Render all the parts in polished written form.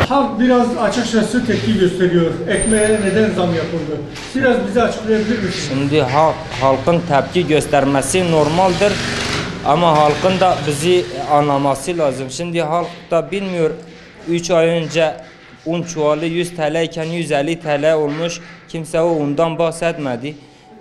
Halk biraz açıkçası tepki gösteriyor. Ekmeğe neden zam yapıldı? Biraz bize açıklayabilir misiniz? Şimdi halkın tepki göstermesi normaldir. Ama halkın da bizi anlaması lazım. Şimdi halk da bilmiyor. 3 ay önce un çuvalı 100 TL iken 150 TL olmuş. Kimse o undan bahsetmedi.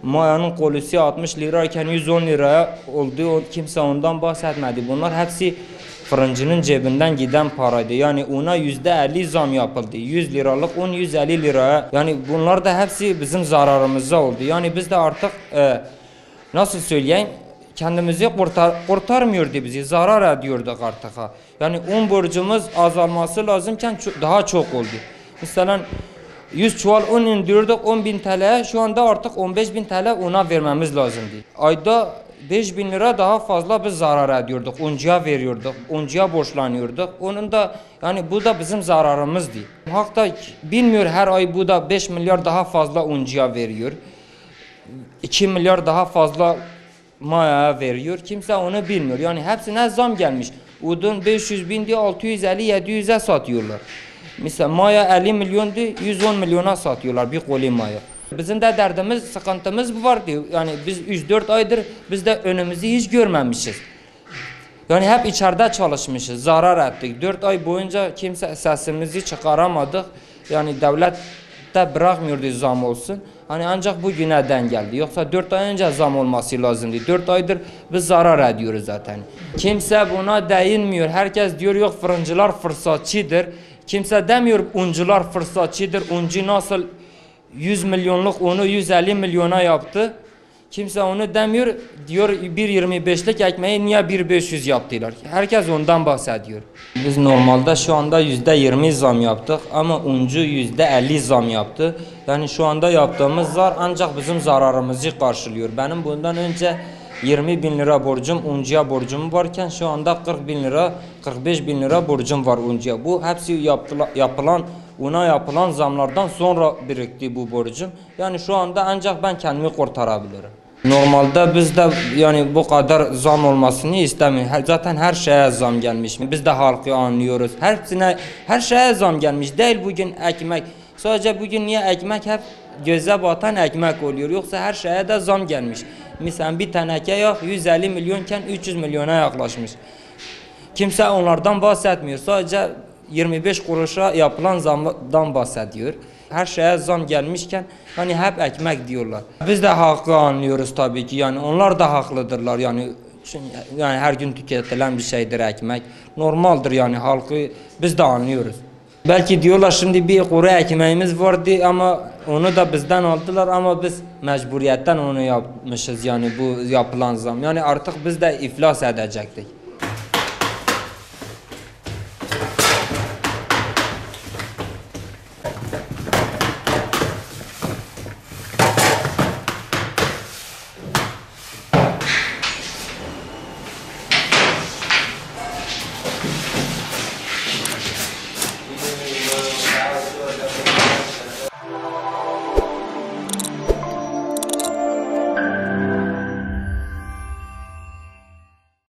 Mayanın kolusu 60 lira iken 110 liraya oldu. Kimse ondan bahsetmedi. Bunlar hepsi fırıncının cebinden giden paraydı. Yani una %50 zam yapıldı. 100 liralık un 150 liraya. Yani bunlar da hepsi bizim zararımıza oldu. Yani biz de artık nasıl söyleyeyim, kendimizi kurtarmıyordu bizi. Zarar ediyorduk artık. Yani un borcumuz azalması lazımken daha çok oldu. Mesela 100 çuval un indiriyorduk 10.000 TL'ye, şu anda artık 15.000 TL una vermemiz lazımdı. Ayda 5.000 lira daha fazla biz zarar ediyorduk. Uncuya veriyorduk. Uncuya borçlanıyorduk. Onun da yani bu da bizim zararımızdı. Halk da bilmiyor, her ay bu da 5 milyar daha fazla uncuya veriyor. 2 milyar daha fazla mayaya veriyor. Kimse onu bilmiyor. Yani hepsine zam gelmiş. Udun 500 bin diye 650-700'e satıyorlar. Mesela maya 50 milyondu, 110 milyona satıyorlar bir koli maya. Bizim de derdimiz, sıkıntımız bu vardı. Yani biz 3-4 aydır biz de önümüzü hiç görmemişiz. Yani hep içeride çalışmışız, zarar ettik. 4 ay boyunca kimse sesimizi çıkaramadık. Yani devlet de bırakmıyordu zam olsun. Hani ancak bugüne denk geldi. Yoksa 4 ay önce zam olması lazımdı. 4 aydır biz zarar ediyoruz zaten. Kimse buna değinmiyor. Herkes diyor yok fırıncılar fırsatçıdır. Kimse demiyor uncular fırsatçıdır. Uncu nasıl 100 milyonluk unu 150 milyona yaptı. Kimse onu demiyor. Diyor 1.25'lik ekmeği niye 1.500 yaptılar? Herkes ondan bahsediyor. Biz normalde şu anda %20 zam yaptık ama uncu %50 zam yaptı. Yani şu anda yaptığımız zar ancak bizim zararımızı karşılıyor. Benim bundan önce 20 bin lira borcum, uncuya borcum varken şu anda 40 bin lira, 45 bin lira borcum var uncuya. Bu hepsi una yapılan zamlardan sonra birikti bu borcum. Yani şu anda ancak ben kendimi kurtarabilirim. Normalde biz de yani bu kadar zam olmasını istemiyoruz. Zaten her şeye zam gelmiş. Biz de halkı anlıyoruz. Her şeye zam gelmiş. Değil bugün ekmek. Sadece bugün niye ekmek hep göze batan ekmek oluyor. Yoksa her şeye de zam gelmiş. Mesela bir teneke yağ 150 milyonken 300 milyona yaklaşmış. Kimse onlardan bahsetmiyor. Sadece 25 kuruşa yapılan zamdan bahsediyor. Her şeye zam gelmişken hani hep ekmek diyorlar. Biz de hakkı anlıyoruz tabii ki. Yani onlar da haklıdırlar. Yani her gün tüketilen bir şeydir ekmek. Normaldir yani halkı biz de anlıyoruz. Belki diyorlar şimdi bir kuru ekmeğimiz vardı ama onu da bizden aldılar ama biz mecburiyetten onu yapmışız yani bu yapılan zam. Yani artık biz de iflas edecektik.